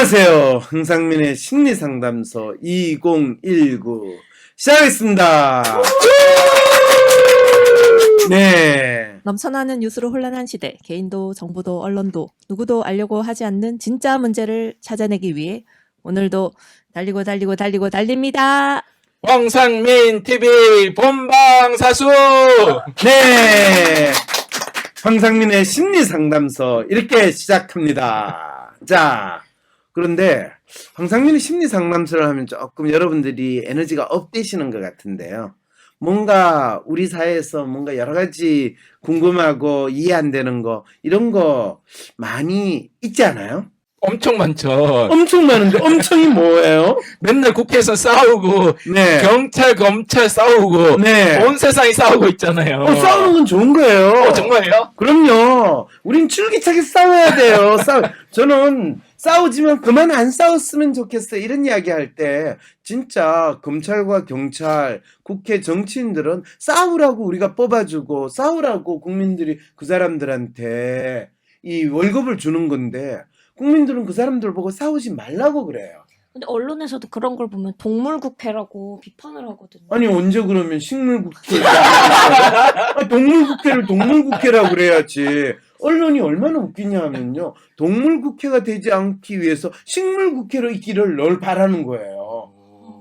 안녕하세요. 황상민의 심리상담소 2019 시작하겠습니다. 네. 넘쳐나는 뉴스로 혼란한 시대, 개인도 정부도 언론도 누구도 알려고 하지 않는 진짜 문제를 찾아내기 위해 오늘도 달리고 달립니다. 황상민 TV 본방사수. 네. 황상민의 심리상담소 이렇게 시작합니다. 자, 그런데 황상민의 심리상담소를 하면 조금 여러분들이 에너지가 업되시는 것 같은데요. 뭔가 우리 사회에서 뭔가 여러 가지 궁금하고 이해 안 되는 거 이런 거 많이 있지 않아요? 엄청 많죠. 엄청 많은데 엄청이 뭐예요? 맨날 국회에서 싸우고 네. 경찰 검찰 싸우고 네. 온 세상이 싸우고 있잖아요. 싸우는 건 좋은 거예요. 정말요? 그럼요. 우린 줄기차게 싸워야 돼요. 저는 싸우지만 그만 안 싸웠으면 좋겠어요. 이런 이야기 할 때 진짜 검찰과 경찰, 국회 정치인들은 싸우라고 우리가 뽑아주고 싸우라고 국민들이 그 사람들한테 이 월급을 주는 건데 국민들은 그 사람들 보고 싸우지 말라고 그래요. 근데 언론에서도 그런 걸 보면 동물국회라고 비판을 하거든요. 아니 언제 그러면 식물국회 동물국회를 동물국회라고 그래야지. 언론이 얼마나 웃기냐 하면요. 동물국회가 되지 않기 위해서 식물국회로 있기를 늘 바라는 거예요.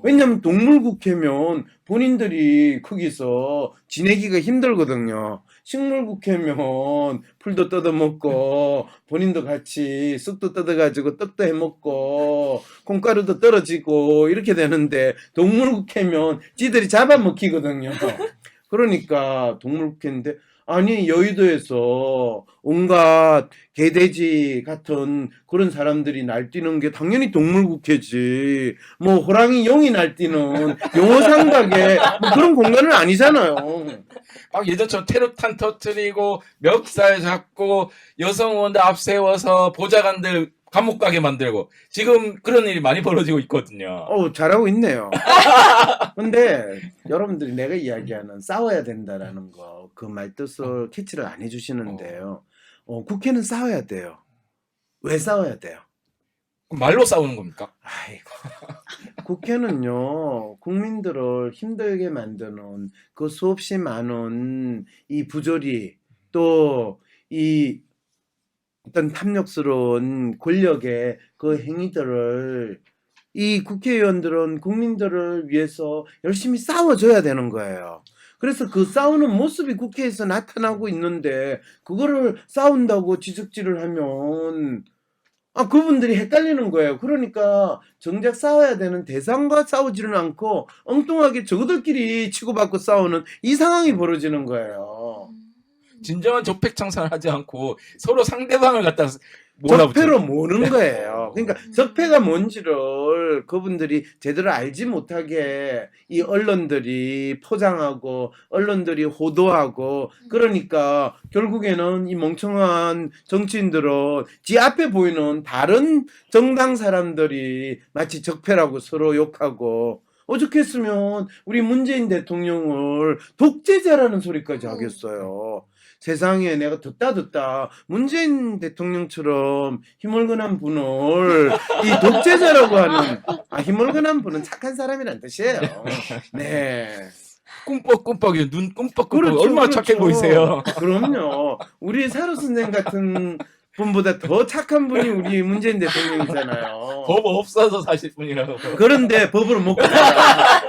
왜냐면 동물국회면 본인들이 거기서 지내기가 힘들거든요. 식물국회면 풀도 뜯어먹고 본인도 같이 쑥도 뜯어가지고 떡도 해먹고 콩가루도 떨어지고 이렇게 되는데 동물국회면 지들이 잡아먹히거든요. 그러니까 동물국회인데 아니 여의도에서 온갖 개돼지 같은 그런 사람들이 날뛰는 게 당연히 동물국회지. 뭐 호랑이 용이 날뛰는 용호상각의 뭐 그런 공간은 아니잖아요. 막 예전처럼 테러탄 터뜨리고 멱살 잡고 여성 의원들 앞세워서 보좌관들 감옥 가게 만들고 지금 그런 일이 많이 벌어지고 있거든요. 잘하고 있네요. 근데 여러분들이 내가 이야기하는 싸워야 된다라는 거 그 말뜻을 캐치를 안 해주시는데요. 국회는 싸워야 돼요. 왜 싸워야 돼요? 말로 싸우는 겁니까? 아이고. 국회는요, 국민들을 힘들게 만드는 그 수없이 많은 이 부조리, 또 이 어떤 탐욕스러운 권력의 그 행위들을 이 국회의원들은 국민들을 위해서 열심히 싸워줘야 되는 거예요. 그래서 그 싸우는 모습이 국회에서 나타나고 있는데 그거를 싸운다고 지적질을 하면 그분들이 헷갈리는 거예요. 그러니까 정작 싸워야 되는 대상과 싸우지는 않고 엉뚱하게 저들끼리 치고받고 싸우는 이 상황이 벌어지는 거예요. 진정한 적폐청산을 하지 않고 서로 상대방을 갖다 적폐로 모는 거예요. 그러니까 적폐가 뭔지를 그분들이 제대로 알지 못하게 이 언론들이 포장하고 언론들이 호도하고 그러니까 결국에는 이 멍청한 정치인들은 지 앞에 보이는 다른 정당 사람들이 마치 적폐라고 서로 욕하고 어떻게 했으면 우리 문재인 대통령을 독재자라는 소리까지 하겠어요. 세상에 내가 듣다 문재인 대통령처럼 힘얼근한 분을 이 독재자라고 하는 힘얼근한 분은 착한 사람이란 뜻이에요. 네. 꿈뻑꿈뻑이 눈 꿈뻑꿈뻑 그렇죠, 얼마나 착해 보이세요. 그럼요. 우리 사루 선생 같은 분보다 더 착한 분이 우리 문재인 대통령이잖아요. 법 없어서 사실 분이라고. 그런데 법으로 못 가요.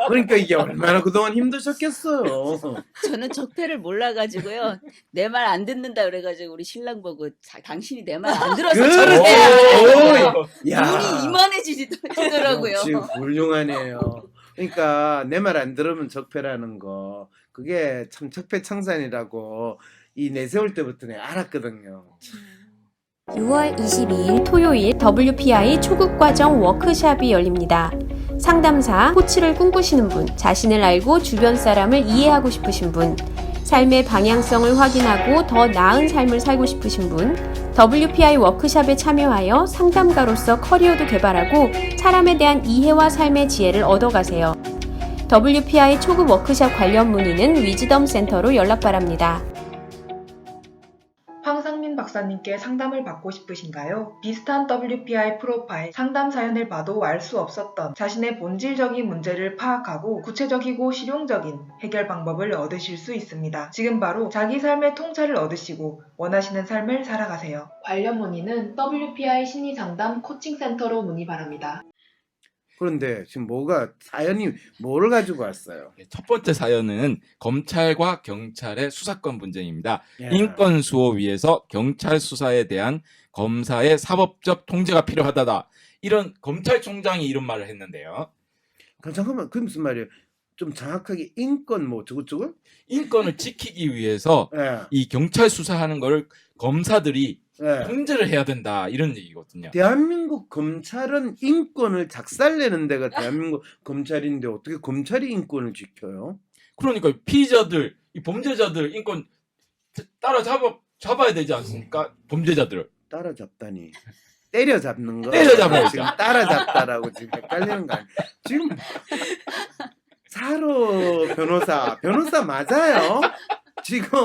그러니까 이게 얼마나 그동안 힘드셨겠어요. 저는 적폐를 몰라가지고요. 내 말 안 듣는다 그래가지고 우리 신랑 보고 당신이 내 말 안 들어서 그렇지. 야. 눈이 이만해지더라고요. 지금 훌륭하네요. 그러니까 내 말 안 들으면 적폐라는 거 그게 참 적폐청산이라고 이 내세울 때부터 내가 알았거든요. 6월 22일 토요일 WPI 초급과정 워크샵이 열립니다. 상담사, 코치를 꿈꾸시는 분, 자신을 알고 주변 사람을 이해하고 싶으신 분, 삶의 방향성을 확인하고 더 나은 삶을 살고 싶으신 분, WPI 워크샵에 참여하여 상담가로서 커리어도 개발하고 사람에 대한 이해와 삶의 지혜를 얻어가세요. WPI 초급 워크샵 관련 문의는 위즈덤 센터로 연락 바랍니다. 황상민 박사 박사님께 상담을 받고 싶으신가요? 비슷한 WPI 프로파일 상담 사연을 봐도 알 수 없었던 자신의 본질적인 문제를 파악하고 구체적이고 실용적인 해결 방법을 얻으실 수 있습니다. 지금 바로 자기 삶의 통찰을 얻으시고 원하시는 삶을 살아가세요. 관련 문의는 WPI 심리상담 코칭센터로 문의 바랍니다. 그런데 지금 사연이 뭐를 가지고 왔어요? 첫 번째 사연은 검찰과 경찰의 수사권 분쟁입니다. 예. 인권 수호 위해서 경찰 수사에 대한 검사의 사법적 통제가 필요하다. 이런 검찰총장이 이런 말을 했는데요. 잠깐만, 그게 무슨 말이에요? 좀 정확하게 인권 뭐 저것저것? 인권을 지키기 위해서 예. 이 경찰 수사하는 걸 검사들이 예. 통제를 해야 된다. 이런 얘기거든요. 대한민국 검찰은 인권을 작살내는 데가 대한민국 검찰인데 어떻게 검찰이 인권을 지켜요? 그러니까 피의자들, 이 범죄자들 인권 잡아야 되지 않습니까? 범죄자들을. 따라잡다니. 때려잡는 거. 때려잡아야죠. 지금 따라잡다라고 지금 헷갈리는 거 아니에요? 지금 사로 변호사 맞아요? 지금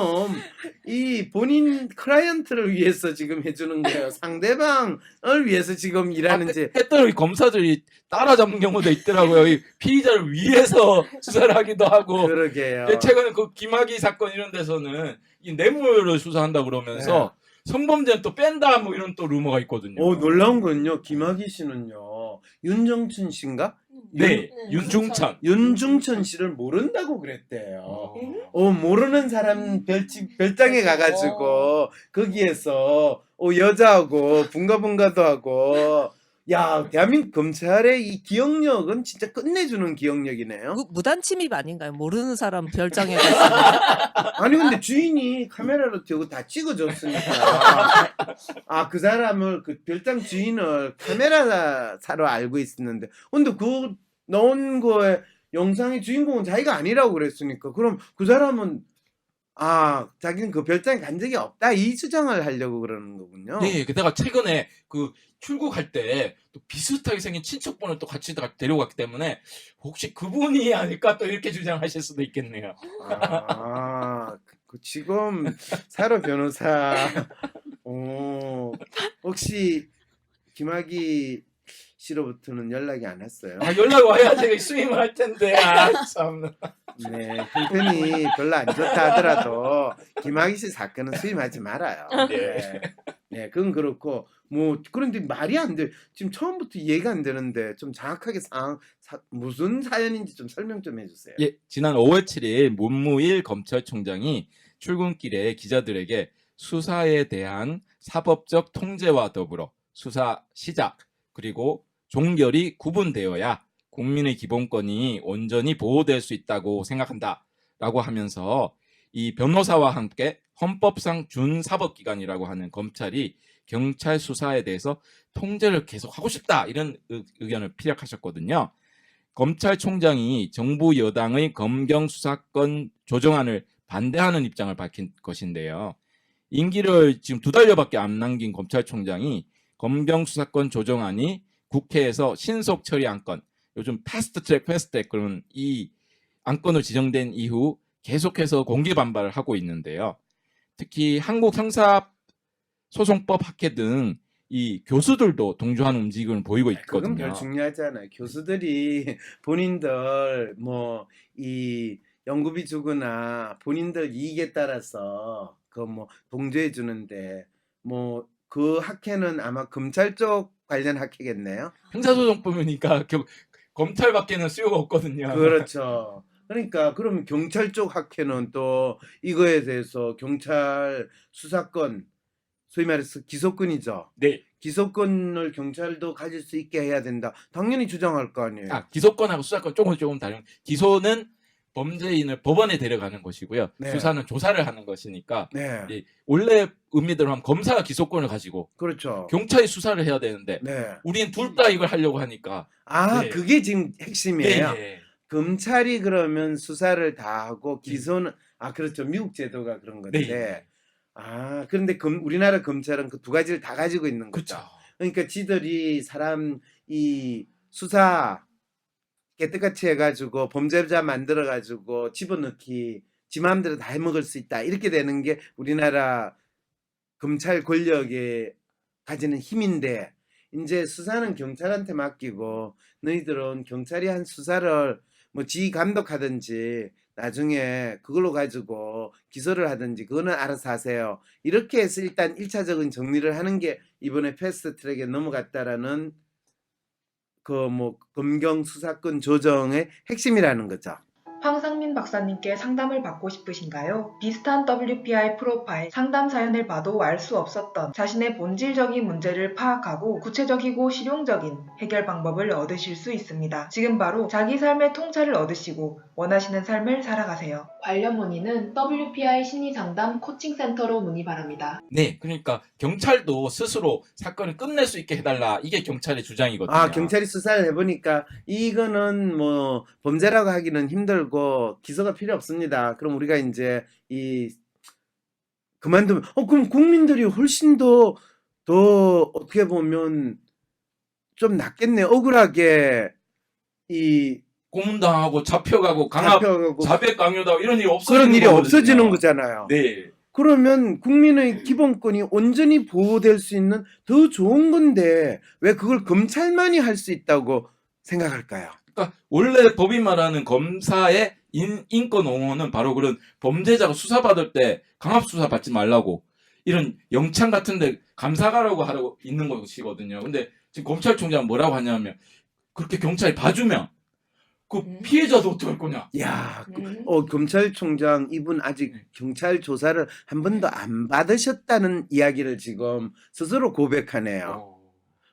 이 본인 클라이언트를 위해서 지금 해주는 거예요. 상대방을 위해서 지금 일하는지. 때때로 검사들이 따라잡는 경우도 있더라고요. 이 피의자를 위해서 수사를 하기도 하고. 그러게요. 최근에 그 김학의 사건 이런 데서는 이 뇌물을 수사한다 그러면서 성범죄는 또 뺀다 뭐 이런 또 루머가 있거든요. 놀라운 건요. 김학의 씨는요. 윤정춘 씨인가? 네, 윤중천. 윤중천 씨를 모른다고 그랬대요. 모르는 사람 별장에 가가지고 거기에서 여자하고 bun가도 하고. 야, 대한민국 검찰의 이 기억력은 진짜 끝내주는 기억력이네요. 무단 침입 아닌가요? 모르는 사람 별장에 가서. 아니 근데 주인이 카메라로 들고 다 찍어줬으니까 그 사람을 그 별장 주인을 카메라사로 알고 있었는데 근데 그 나온 거에 영상의 주인공은 자기가 아니라고 그랬으니까 그럼 그 사람은 자기는 그 별장에 간 적이 없다 이 주장을 하려고 그러는 거군요. 네, 게다가 최근에 그 출국할 때 또 비슷하게 생긴 친척분을 또 같이 데려갔기 때문에 혹시 그분이 아닐까 또 이렇게 주장하실 수도 있겠네요. 지금 사로 변호사 혹시 김학의 씨로부터는 연락이 안 왔어요? 연락 와야 제가 수임을 할 텐데. 참. 네, 형편이 별로 안 좋다 하더라도 김학의 씨 사건은 수임하지 말아요. 네, 그건 그렇고 그런데 말이 안 돼. 지금 처음부터 이해가 안 되는데 좀 정확하게 무슨 사연인지 좀 설명 좀 해주세요. 예, 지난 5월 7일 문무일 검찰총장이 출근길에 기자들에게 수사에 대한 사법적 통제와 더불어 수사 시작 그리고 종결이 구분되어야 국민의 기본권이 온전히 보호될 수 있다고 생각한다 라고 하면서 이 변호사와 함께 헌법상 준사법기관이라고 하는 검찰이 경찰 수사에 대해서 통제를 계속 하고 싶다 이런 의견을 피력하셨거든요. 검찰총장이 정부 여당의 검경 수사권 조정안을 반대하는 입장을 밝힌 것인데요. 임기를 지금 2달여밖에 안 남긴 검찰총장이 검경 수사권 조정안이 국회에서 신속 처리 안건, 요즘 패스트트랙 그러면 이 안건으로 지정된 이후 계속해서 공개 반발을 하고 있는데요. 특히 한국 형사소송법 학회 등 이 교수들도 동조하는 움직임을 보이고 있거든요. 그건 별 중요하지 않아요. 교수들이 본인들 이 연구비 주거나 본인들 이익에 따라서 동조해 주는데 그 학회는 아마 검찰 쪽 관련 학회겠네요. 형사소송법이니까 검찰밖에는 수요가 없거든요. 그렇죠. 그러니까 그러면 경찰 쪽 학회는 또 이거에 대해서 경찰 수사권 소위 말해서 기소권이죠. 네. 기소권을 경찰도 가질 수 있게 해야 된다. 당연히 주장할 거 아니에요. 기소권하고 수사권 조금 다른. 기소는 범죄인을 법원에 데려가는 것이고요. 네. 수사는 조사를 하는 것이니까 네. 원래 의미대로 하면 검사가 기소권을 가지고 그렇죠. 경찰이 수사를 해야 되는데 네. 우리는 둘 다 이걸 하려고 하니까. 네. 그게 지금 핵심이에요. 네. 검찰이 그러면 수사를 다 하고 기소는 그렇죠. 미국 제도가 그런 건데. 네. 그런데 우리나라 검찰은 그 두 가지를 다 가지고 있는 거죠. 그렇죠. 그러니까 지들이 사람 이 수사 깨끗같이 해가지고 범죄자 만들어가지고 집어넣기 지 마음대로 다 해먹을 수 있다 이렇게 되는 게 우리나라 검찰 권력에 가지는 힘인데 이제 수사는 경찰한테 맡기고 너희들은 경찰이 한 수사를 뭐 지 감독하든지 나중에 그걸로 가지고 기소를 하든지 그거는 알아서 하세요. 이렇게 해서 일단 1차적인 정리를 하는 게 이번에 패스트 트랙에 넘어갔다라는 그 뭐 검경 수사권 조정의 핵심이라는 거죠. 황상민 박사님께 상담을 받고 싶으신가요? 비슷한 WPI 프로파일 상담 사연을 봐도 알 수 없었던 자신의 본질적인 문제를 파악하고 구체적이고 실용적인 해결 방법을 얻으실 수 있습니다. 지금 바로 자기 삶의 통찰을 얻으시고 원하시는 삶을 살아가세요. 관련 문의는 WPI 심리상담 코칭센터로 문의 바랍니다. 네, 그러니까 경찰도 스스로 사건을 끝낼 수 있게 해달라. 이게 경찰의 주장이거든요. 아, 경찰이 수사를 해보니까 이거는 뭐 범죄라고 하기는 힘들고 기소가 필요 없습니다. 그럼 우리가 이제 이 그만두면 그럼 국민들이 훨씬 더 어떻게 보면 좀 낫겠네. 억울하게 이 고문당하고 잡혀가고 강압, 잡혀가고 자백 강요당하고 이런 일이 없어지는 그런 일이 거거든요. 없어지는 거잖아요. 네. 그러면 국민의 기본권이 온전히 보호될 수 있는 더 좋은 건데 왜 그걸 검찰만이 할 수 있다고 생각할까요? 그러니까 원래 법이 말하는 검사의 인권 옹호는 바로 그런 범죄자가 수사받을 때 강압 수사 받지 말라고 이런 영창 같은데 감사가라고 하라고 있는 것이거든요. 근데 지금 검찰총장은 뭐라고 하냐면 그렇게 경찰이 봐주면 그 피해자도 어떡할 거냐. 야, 검찰총장 이분 아직 경찰 조사를 한 번도 안 받으셨다는 이야기를 지금 스스로 고백하네요.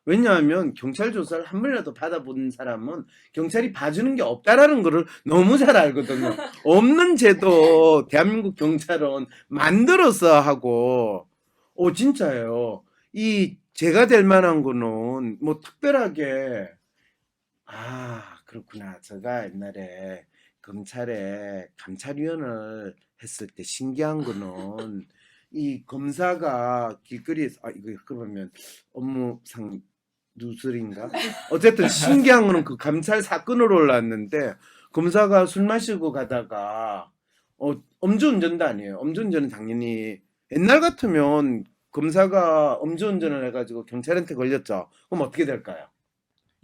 왜냐하면 경찰 조사를 한 번이라도 받아본 사람은 경찰이 봐주는 게 없다라는 거를 너무 잘 알거든요. 없는 제도 대한민국 경찰은 만들어서 하고 진짜예요. 이 제가 될 만한 거는 뭐 특별하게 그렇구나. 제가 옛날에 검찰에 감찰위원을 했을 때 신기한 거는 이 검사가 길거리에서 이거 그러면 업무상 누설인가? 어쨌든 신기한 거는 그 감찰 사건으로 올랐는데 검사가 술 마시고 가다가 음주운전도 아니에요. 음주운전은 당연히 옛날 같으면 검사가 음주운전을 해가지고 경찰한테 걸렸죠. 그럼 어떻게 될까요?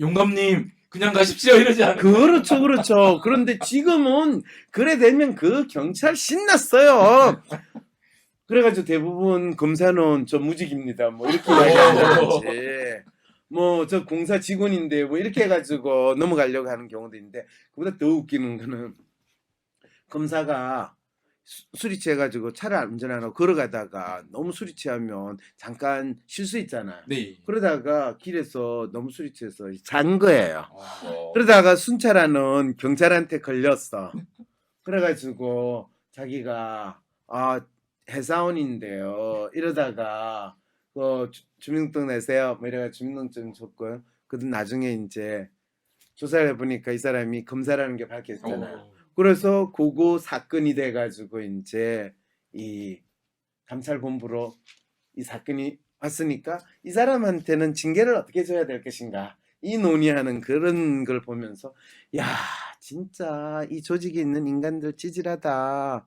용감님 그냥 가십시오 이러지 않아요. 그렇죠. 그런데 지금은 그래 되면 그 경찰 신났어요. 그래가지고 대부분 검사는 저 무직입니다. 뭐 이렇게 이야기한다든지, 뭐 저 공사 직원인데 뭐 이렇게 해가지고 넘어가려고 하는 경우도 있는데 그보다 더 웃기는 거는 검사가 술이 취해가지고 차를 운전하고 걸어가다가 너무 술이 취하면 잠깐 쉴 수 있잖아요. 네. 그러다가 길에서 너무 술이 취해서 잔 거예요. 그러다가 순찰하는 경찰한테 걸렸어. 그래가지고 자기가 회사원인데요. 이러다가 주민등록 내세요. 뭐 이래가 주민등록증 줬고요. 그래도 나중에 이제 조사를 해보니까 이 사람이 검사라는 게 밝혀졌잖아요. 그래서 그거 사건이 돼가지고 이제 이 감찰본부로 이 사건이 왔으니까 이 사람한테는 징계를 어떻게 줘야 될 것인가 이 논의하는 그런 걸 보면서 야 진짜 이 조직에 있는 인간들 찌질하다.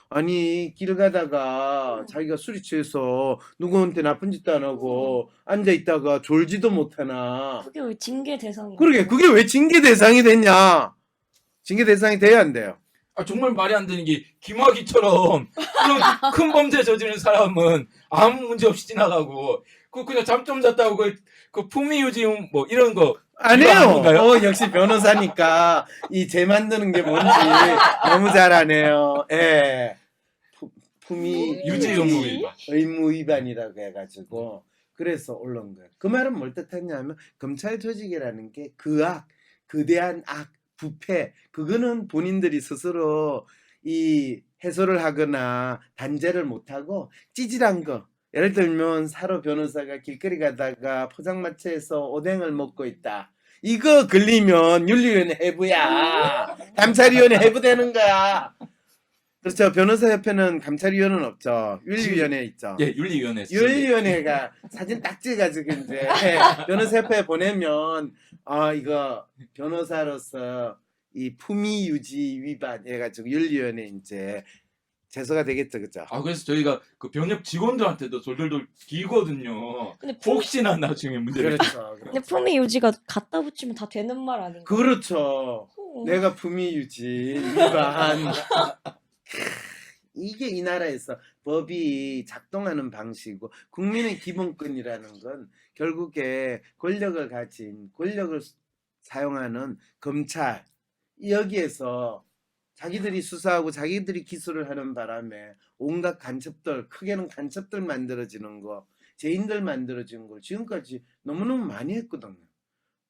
아니 길 가다가 자기가 술이 취해서 누구한테 나쁜 짓도 안 하고 앉아있다가 졸지도 못하나. 그게 왜 징계 대상이야? 그러게 그게 왜 징계 대상이 됐냐. 징계 대상이 돼야 안 돼요. 정말 말이 안 되는 게 김학의처럼 그런 큰 범죄 저지른 사람은 아무 문제 없이 지나가고 그냥 잠 좀 잤다고 그 품위 유지 뭐 이런 거 안 이거 해요. 아닌가요? 역시 변호사니까 이 죄 만드는 게 뭔지 너무 잘 아네요. 예. 품위 유지 의무 위반. 의무 위반이라고 해가지고 그래서 올라온 거예요. 그 말은 뭘 뜻하냐면 검찰 조직이라는 게 그 악, 거대한 악, 부패 그거는 본인들이 스스로 이 해소를 하거나 단죄를 못하고 찌질한 거 예를 들면 사로 변호사가 길거리 가다가 포장마차에서 오뎅을 먹고 있다. 이거 걸리면 윤리위원회 해부야. 감찰위원회 해부되는 거야. 그렇죠. 변호사협회는 감찰위원회는 없죠. 윤리위원회 있죠. 예, 윤리위원회. 윤리위원회가 사진 딱 찍어가지고 이제 변호사협회에 보내면 이거 변호사로서 이 품위 유지 위반 해가지고 윤리위원회 이제 제소가 되겠죠, 그죠? 아 그래서 저희가 그 병역 직원들한테도 돌돌돌 기거든요. 근데 혹시나 나중에 문제를 그렇죠. 근데 품위 유지가 갖다 붙이면 다 되는 말 아닌가? 그렇죠. 내가 품위 유지 위반. 이게 이 나라에서 법이 작동하는 방식이고 국민의 기본권이라는 건 결국에 권력을 가진 권력을 사용하는 검찰 여기에서 자기들이 수사하고 자기들이 기소를 하는 바람에 온갖 간첩들 크게는 간첩들 만들어지는 거 죄인들 만들어지는 걸 지금까지 너무너무 많이 했거든요.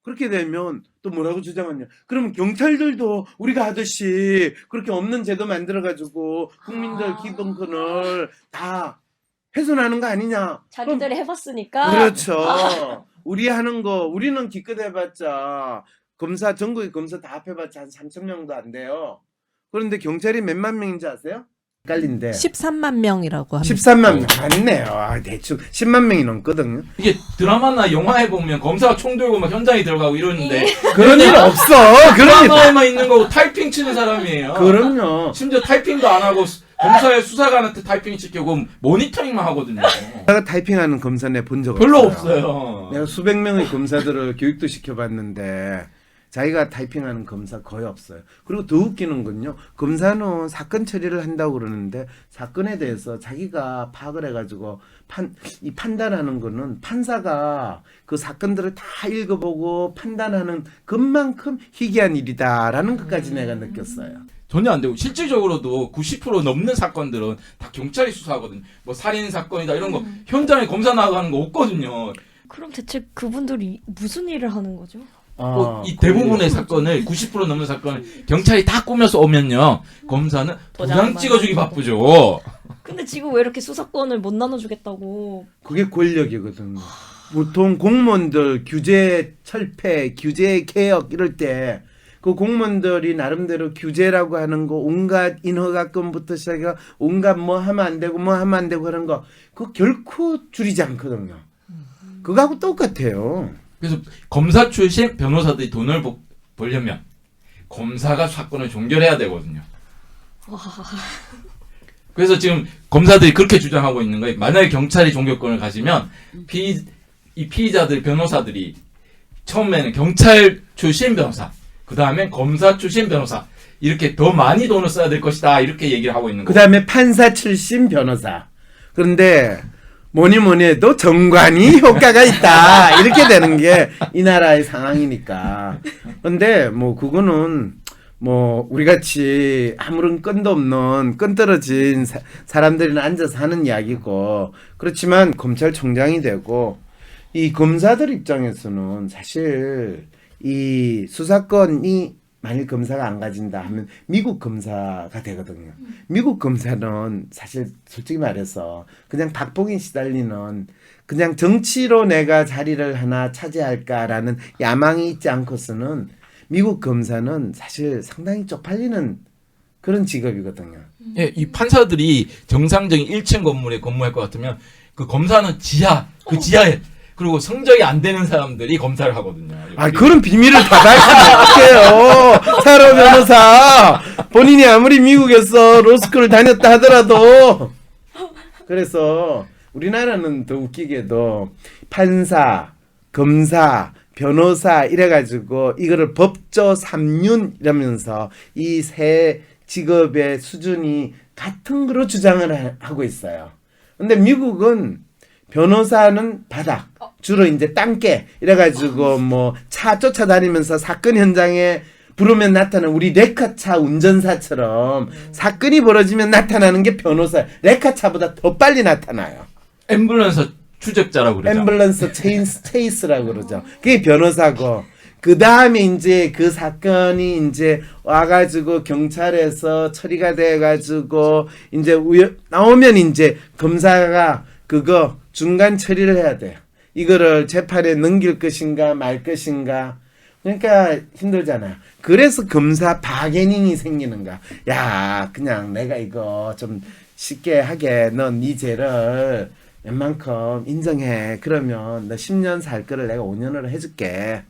그렇게 되면 또 뭐라고 주장하냐? 그러면 경찰들도 우리가 하듯이 그렇게 없는 제도 만들어가지고 국민들 기본권을 다 훼손하는 거 아니냐? 자기들이 해봤으니까. 그렇죠. 우리 하는 거 우리는 기껏 해봤자 검사 전국의 검사 다 합해봤자 한 3,000명도 안 돼요. 그런데 경찰이 몇만 명인지 아세요? 헷갈린데 13만 명이라고 합니다. 13만 명 맞네요. 아, 대충 10만 명이 넘거든요. 이게 드라마나 영화에 보면 검사가 총 들고 막 현장에 들어가고 이러는데 그런 일 없어. 그런 일. 드라마에만 있는 거고 타이핑 치는 사람이에요. 그럼요. 심지어 타이핑도 안 하고 검사의 수사관한테 타이핑 시키고 모니터링만 하거든요. 내가 타이핑하는 검사 내 본 적 별로 없어요. 없어요. 내가 수백 명의 검사들을 교육도 시켜봤는데 자기가 타이핑하는 검사 거의 없어요. 그리고 더 웃기는 건요. 검사는 사건 처리를 한다고 그러는데 사건에 대해서 자기가 파악을 해가지고 이 판단하는 거는 판사가 그 사건들을 다 읽어보고 판단하는 것만큼 희귀한 일이다라는 것까지 내가 느꼈어요. 전혀 안 되고 실질적으로도 90% 넘는 사건들은 다 경찰이 수사하거든요. 뭐 살인 사건이다 이런 거 현장에 검사 나가는 거 없거든요. 그럼 대체 그분들이 무슨 일을 하는 거죠? 이 대부분의 사건을 90% 넘는 사건을 경찰이 다 꾸며서 오면요 검사는 도장 찍어주기 바쁘죠. 근데 지금 왜 이렇게 수사권을 못 나눠주겠다고? 그게 권력이거든요. 보통 공무원들 규제 철폐, 규제 개혁 이럴 때 그 공무원들이 나름대로 규제라고 하는 거 온갖 인허가권부터 시작해 온갖 뭐 하면 안 되고 뭐 하면 안 되고 하는 거 그거 결코 줄이지 않거든요. 그거하고 똑같아요. 그래서 검사 출신 변호사들이 돈을 벌려면 검사가 사건을 종결해야 되거든요. 그래서 지금 검사들이 그렇게 주장하고 있는 거예요. 만약에 경찰이 종결권을 가지면 이 피의자들 변호사들이 처음에는 경찰 출신 변호사, 그 다음에 검사 출신 변호사 이렇게 더 많이 돈을 써야 될 것이다 이렇게 얘기를 하고 있는 그 거예요. 다음에 판사 출신 변호사. 그런데 뭐니 해도 정관이 효과가 있다. 이렇게 되는 게 이 나라의 상황이니까. 근데 뭐 그거는 뭐 우리같이 아무런 끈도 없는 끈 떨어진 사람들이나 앉아서 하는 이야기고 그렇지만 검찰총장이 되고 이 검사들 입장에서는 사실 이 수사권이 만일 검사가 안 가진다 하면 미국 검사가 되거든요. 미국 검사는 사실 솔직히 말해서 그냥 박봉에 시달리는 그냥 정치로 내가 자리를 하나 차지할까라는 야망이 있지 않고서는 미국 검사는 사실 상당히 쪽팔리는 그런 직업이거든요. 예, 이 판사들이 정상적인 1층 건물에 근무할 것 같으면 그 검사는 그 지하에 그리고 성적이 안 되는 사람들이 검사를 하거든요. 아, 그런 비밀을 다 밝히면 어떡해요. 사로 변호사. 본인이 아무리 미국에서 로스쿨을 다녔다 하더라도. 그래서 우리나라는 더 웃기게도 판사, 검사, 변호사 이래가지고 이거를 법조 3윤 이러면서 이 세 직업의 수준이 같은 거로 주장을 하고 있어요. 근데 미국은 변호사는 바닥, 주로 이제 땅개 이래가지고 뭐 차 쫓아다니면서 사건 현장에 부르면 나타나는 우리 레카차 운전사처럼 사건이 벌어지면 나타나는 게 변호사. 레카차보다 더 빨리 나타나요. 앰뷸런스 추적자라고 그러죠. 앰뷸런스 체이스라고 그러죠. 그게 변호사고 그 다음에 이제 그 사건이 이제 와가지고 경찰에서 처리가 돼가지고 이제 나오면 이제 검사가 그거 중간 처리를 해야 돼요. 이거를 재판에 넘길 것인가 말 것인가. 그러니까 힘들잖아요. 그래서 검사 바게닝이 생기는 거야. 야, 그냥 내가 이거 좀 쉽게 하게 넌 네 죄를 웬만큼 인정해. 그러면 너 10년 살 거를 내가 5년으로 해줄게.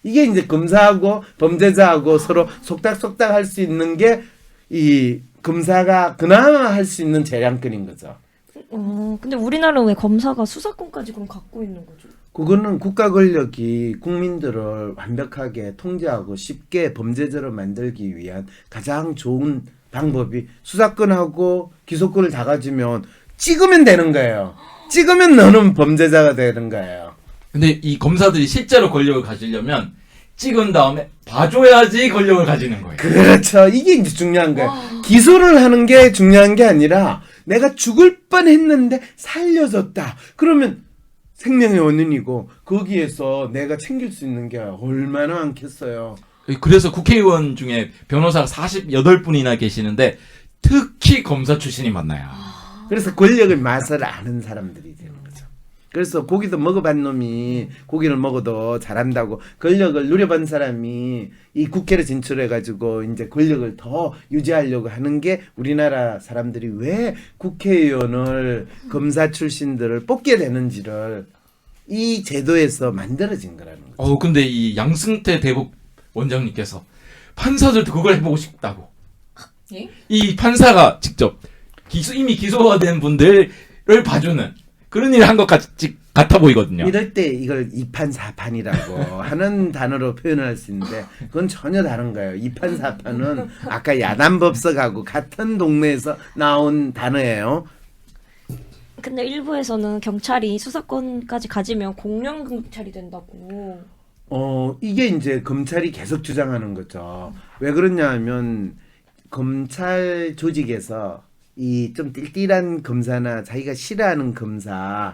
이게 이제 검사하고 범죄자하고 서로 속닥속닥 할 수 있는 게 이 검사가 그나마 할 수 있는 재량권인 거죠. 근데 우리나라는 왜 검사가 수사권까지 그럼 갖고 있는 거죠? 그거는 국가 권력이 국민들을 완벽하게 통제하고 쉽게 범죄자로 만들기 위한 가장 좋은 방법이 수사권하고 기소권을 다 가지면 찍으면 되는 거예요. 찍으면 너는 범죄자가 되는 거예요. 근데 이 검사들이 실제로 권력을 가지려면 찍은 다음에 봐줘야지 권력을 가지는 거예요. 그렇죠. 이게 이제 중요한 거예요. 기소를 하는 게 중요한 게 아니라 내가 죽을 뻔했는데 살려줬다. 그러면 생명의 원인이고 거기에서 내가 챙길 수 있는 게 얼마나 많겠어요. 그래서 국회의원 중에 변호사가 48분이나 계시는데 특히 검사 출신이 많나요. 그래서 권력의 맛을 아는 사람들이 되는 거죠. 그래서 고기도 먹어본 놈이 고기를 먹어도 잘한다고 권력을 누려본 사람이 이 국회를 진출해가지고 이제 권력을 더 유지하려고 하는 게 우리나라 사람들이 왜 국회의원을 검사 출신들을 뽑게 되는지를 이 제도에서 만들어진 거라는 거죠. 근데 이 양승태 대법 원장님께서 판사들도 그걸 해보고 싶다고. 예? 이 판사가 직접 이미 기소가 된 분들을 봐주는 그런 일을 한 것 같아 보이거든요. 이럴 때 이걸 2판 4판이라고 하는 단어로 표현할 수 있는데 그건 전혀 다른 거예요. 2판 4판은 아까 야단법석하고 같은 동네에서 나온 단어예요. 근데 일부에서는 경찰이 수사권까지 가지면 공룡 경찰이 된다고. 이게 이제 검찰이 계속 주장하는 거죠. 왜 그러냐 하면 검찰 조직에서 이 좀 띨띨한 검사나 자기가 싫어하는 검사를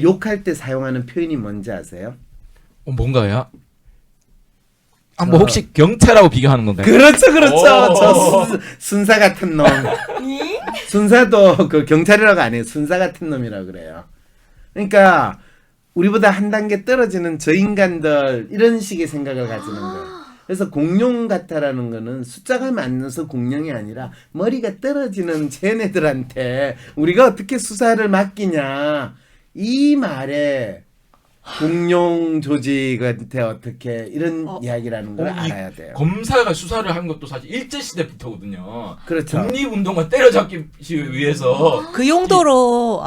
욕할 때 사용하는 표현이 뭔지 아세요? 뭔가요? 뭐 혹시 경찰하고 비교하는 건가요? 그렇죠, 그렇죠. 오. 저 순사 같은 놈. 순사도 그 경찰이라고 안 해요. 순사 같은 놈이라고 그래요. 그러니까 우리보다 한 단계 떨어지는 저 인간들 이런 식의 생각을 가지는 거예요. 그래서 공룡 같다라는 거는 숫자가 많아서 공룡이 아니라 머리가 떨어지는 쟤네들한테 우리가 어떻게 수사를 맡기냐 이 말에 공룡 조직한테 어떻게 이런 이야기라는 걸 알아야 돼요. 검사가 수사를 한 것도 사실 일제시대부터거든요. 그렇죠. 독립운동을 때려잡기 위해서 그 용도로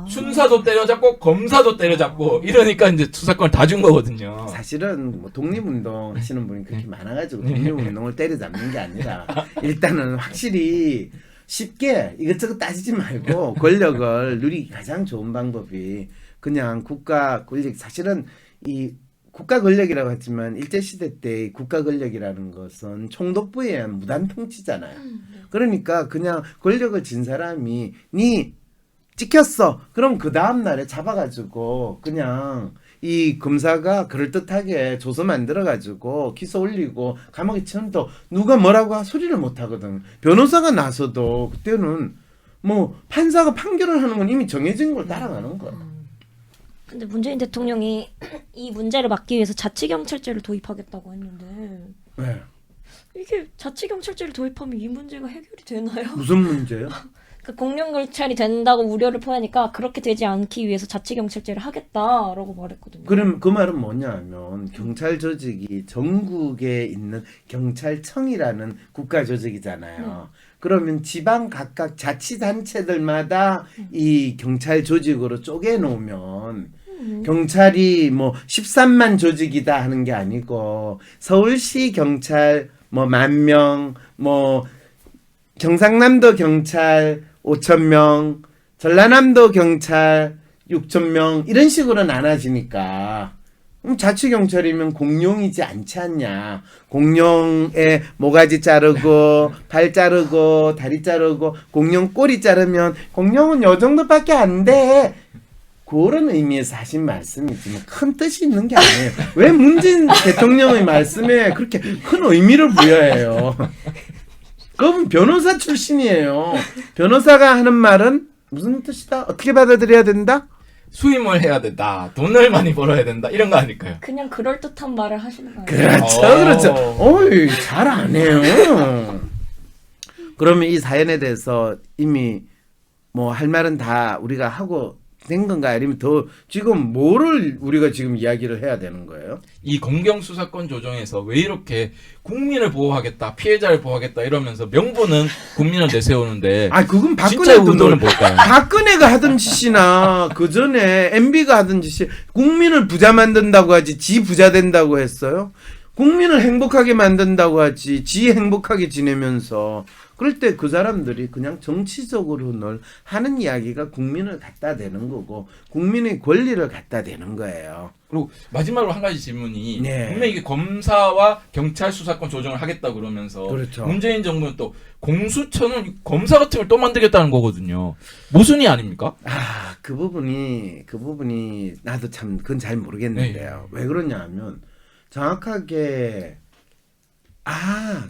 순사도 때려잡고 검사도 때려잡고 이러니까 이제 수사권을 다 준 거거든요. 사실은 뭐 독립운동 하시는 분이 그렇게 많아가지고 독립운동을 때려잡는 게 아니라 일단은 확실히 쉽게 이것저것 따지지 말고 권력을 누리기 가장 좋은 방법이 그냥 국가 권력, 사실은 이 국가 권력이라고 했지만 일제시대 때 국가 권력이라는 것은 총독부에 의한 무단 통치잖아요. 그러니까 그냥 권력을 진 사람이 니 찍혔어. 그럼 그 다음 날에 잡아가지고 그냥 이 검사가 그럴듯하게 조서 만들어가지고 기소 올리고 감옥에 치는데 누가 뭐라고 소리를 못 하거든. 변호사가 나서도 그때는 뭐 판사가 판결을 하는 건 이미 정해진 걸 따라가는 거야. 근데 문재인 대통령이 이 문제를 막기 위해서 자치경찰제를 도입하겠다고 했는데 네. 이게 자치경찰제를 도입하면 이 문제가 해결이 되나요? 무슨 문제요? 그 공룡경찰이 된다고 우려를 표하니까 그렇게 되지 않기 위해서 자치경찰제를 하겠다라고 말했거든요. 그럼 그 말은 뭐냐면 경찰 조직이 전국에 있는 경찰청이라는 국가 조직이잖아요. 그러면 지방 각각 자치단체들마다 이 경찰 조직으로 쪼개놓으면 경찰이 뭐 13만 조직이다 하는 게 아니고 서울시 경찰 뭐 10,000명, 뭐 경상남도 경찰 5,000명, 전라남도 경찰 6,000명 이런 식으로 나눠지니까 자치경찰이면 공룡이지 않지 않냐. 공룡의 모가지 자르고 발 자르고 다리 자르고 공룡 꼬리 자르면 공룡은 요 정도밖에 안 돼. 그런 의미에서 하신 말씀이지 뭐 큰 뜻이 있는 게 아니에요. 왜 문재인 대통령의 말씀에 그렇게 큰 의미를 부여해요. 그분 변호사 출신이에요. 변호사가 하는 말은 무슨 뜻이다? 어떻게 받아들여야 된다? 수임을 해야 된다. 돈을 많이 벌어야 된다. 이런 거 아닐까요? 그냥 그럴듯한 말을 하시는 거예요. 그렇죠, 그렇죠. 어이, 잘 안 해요. 그러면 이 사연에 대해서 이미 뭐 할 말은 다 우리가 하고 된 건가 아니면 더 지금 뭐를 우리가 지금 이야기를 해야 되는 거예요? 이 검경 수사권 조정에서 왜 이렇게 국민을 보호하겠다, 피해자를 보호하겠다 이러면서 명분은 국민을 내세우는데 아 그건 진짜 박근혜도 의도는 뭘까요? 박근혜가 하던 짓이나 그 전에 MB가 하던 짓이 국민을 부자 만든다고 하지 지 부자 된다고 했어요? 국민을 행복하게 만든다고 하지 지 행복하게 지내면서 그럴 때 그 사람들이 그냥 정치적으로 늘 하는 이야기가 국민을 갖다 대는 거고 국민의 권리를 갖다 대는 거예요. 그리고 마지막으로 한 가지 질문이 네. 분명히 이게 검사와 경찰 수사권 조정을 하겠다 그러면서 그렇죠. 문재인 정부는 또 공수처는 검사 같은 걸 또 만들겠다는 거거든요. 모순이 아닙니까? 아, 그 부분이 나도 참 그건 잘 모르겠는데요. 왜 그러냐 하면 정확하게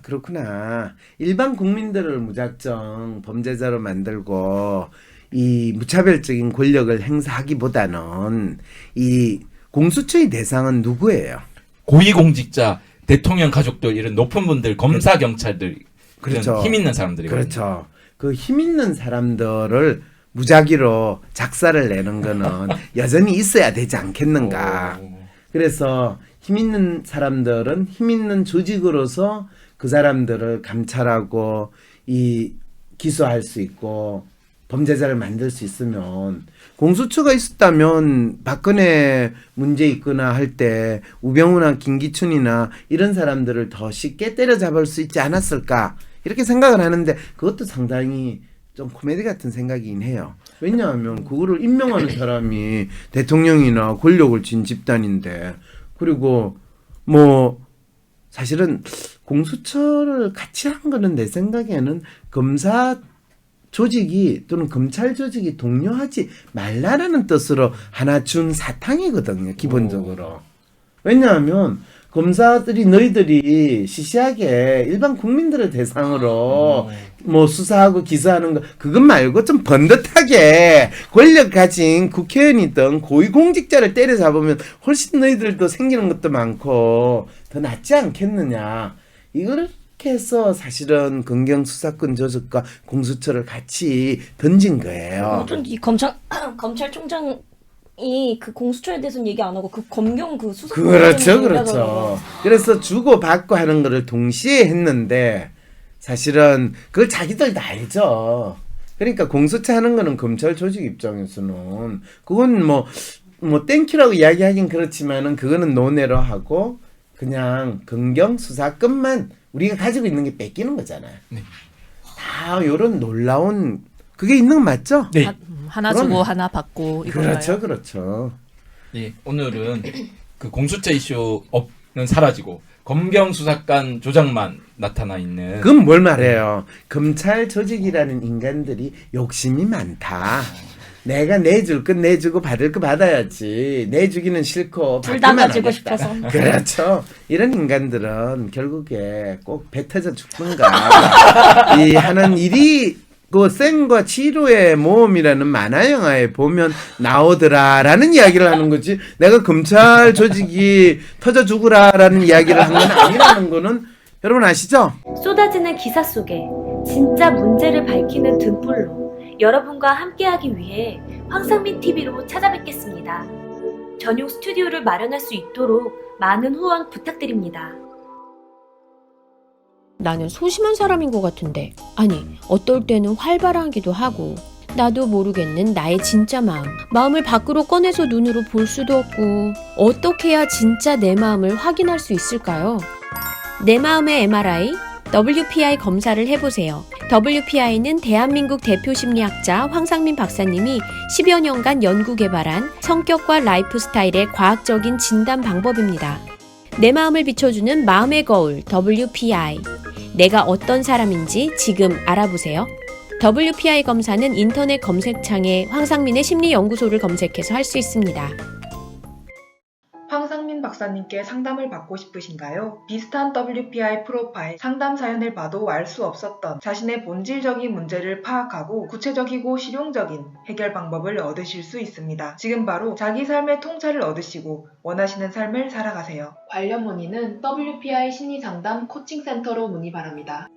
그렇구나. 일반 국민들을 무작정 범죄자로 만들고 이 무차별적인 권력을 행사하기보다는 이 공수처의 대상은 누구예요? 고위공직자, 대통령 가족들 이런 높은 분들, 검사, 경찰들 그렇죠. 힘 있는 사람들이거든요. 그렇죠. 그 힘 있는 사람들을 무작위로 작사를 내는 거는 여전히 있어야 되지 않겠는가. 그래서 힘 있는 사람들은 힘 있는 조직으로서 그 사람들을 감찰하고 기소할 수 있고 범죄자를 만들 수 있으면 공수처가 있었다면 박근혜 문제 있거나 할 때 우병우나 김기춘이나 이런 사람들을 더 쉽게 때려잡을 수 있지 않았을까 이렇게 생각을 하는데 그것도 상당히 좀 코미디 같은 생각이긴 해요. 왜냐하면 그거를 임명하는 사람이 대통령이나 권력을 쥔 집단인데 그리고 뭐 사실은 공수처를 같이 한 거는 내 생각에는 검사 조직이 또는 검찰 조직이 독려하지 말라라는 뜻으로 하나 준 사탕이거든요. 기본적으로. 왜냐하면 검사들이 너희들이 시시하게 일반 국민들을 대상으로 뭐 수사하고 기소하는 거 그것 말고 좀 번듯하게 권력 가진 국회의원이든 고위공직자를 때려잡으면 훨씬 너희들도 생기는 것도 많고 더 낫지 않겠느냐. 이렇게 해서 사실은 검경 수사권 조직과 공수처를 같이 던진 거예요. 이 검찰총장이 그 공수처에 대해서는 얘기 안 하고 그 검경 그 수사권 그렇죠. 그래서 주고 받고 하는 거를 동시에 했는데 사실은 그걸 자기들도 알죠. 그러니까 공수처 하는 거는 검찰 조직 입장에서는 그건 뭐 땡큐라고 이야기하긴 그렇지만은 그거는 논외로 하고 그냥 검경 수사권만 우리가 가지고 있는 게 뺏기는 거잖아요. 네. 다 요런 놀라운 그게 있는 거 맞죠? 네. 하나 그러네. 주고 하나 받고 이건가요? 그렇죠. 네, 오늘은 그 공수처 이슈는 사라지고 검경 수사권 조정만 나타나 있는. 그건 뭘 말해요? 검찰 조직이라는 인간들이 욕심이 많다. 내가 내줄 건 내주고 받을 거 받아야지. 내주기는 싫고 둘 다 받기만 가지고 하겠다. 싶어서. 그렇죠. 이런 인간들은 결국에 꼭 배 터져 죽든가 이 하는 일이 그 생과 치료의 모험이라는 만화 영화에 보면 나오더라라는 이야기를 하는 거지. 내가 검찰 조직이 터져 죽으라라는 이야기를 한 건 아니라는 거는 여러분 아시죠? 쏟아지는 기사 속에 진짜 문제를 밝히는 등불로 여러분과 함께하기 위해 황상민 TV로 찾아뵙겠습니다. 전용 스튜디오를 마련할 수 있도록 많은 후원 부탁드립니다. 나는 소심한 사람인 것 같은데, 아니, 어떨 때는 활발하기도 하고, 나도 모르겠는 나의 진짜 마음을 밖으로 꺼내서 눈으로 볼 수도 없고, 어떻게 해야 진짜 내 마음을 확인할 수 있을까요? 내 마음의 MRI, WPI 검사를 해보세요. WPI는 대한민국 대표 심리학자 황상민 박사님이 10여 년간 연구 개발한 성격과 라이프 스타일의 과학적인 진단 방법입니다. 내 마음을 비춰주는 마음의 거울 WPI. 내가 어떤 사람인지 지금 알아보세요. WPI 검사는 인터넷 검색창에 황상민의 심리연구소를 검색해서 할 수 있습니다. 황상민 박사님께 상담을 받고 싶으신가요? 비슷한 WPI 프로파일 상담 사연을 봐도 알 수 없었던 자신의 본질적인 문제를 파악하고 구체적이고 실용적인 해결 방법을 얻으실 수 있습니다. 지금 바로 자기 삶의 통찰을 얻으시고 원하시는 삶을 살아가세요. 관련 문의는 WPI 심리상담 코칭센터로 문의 바랍니다.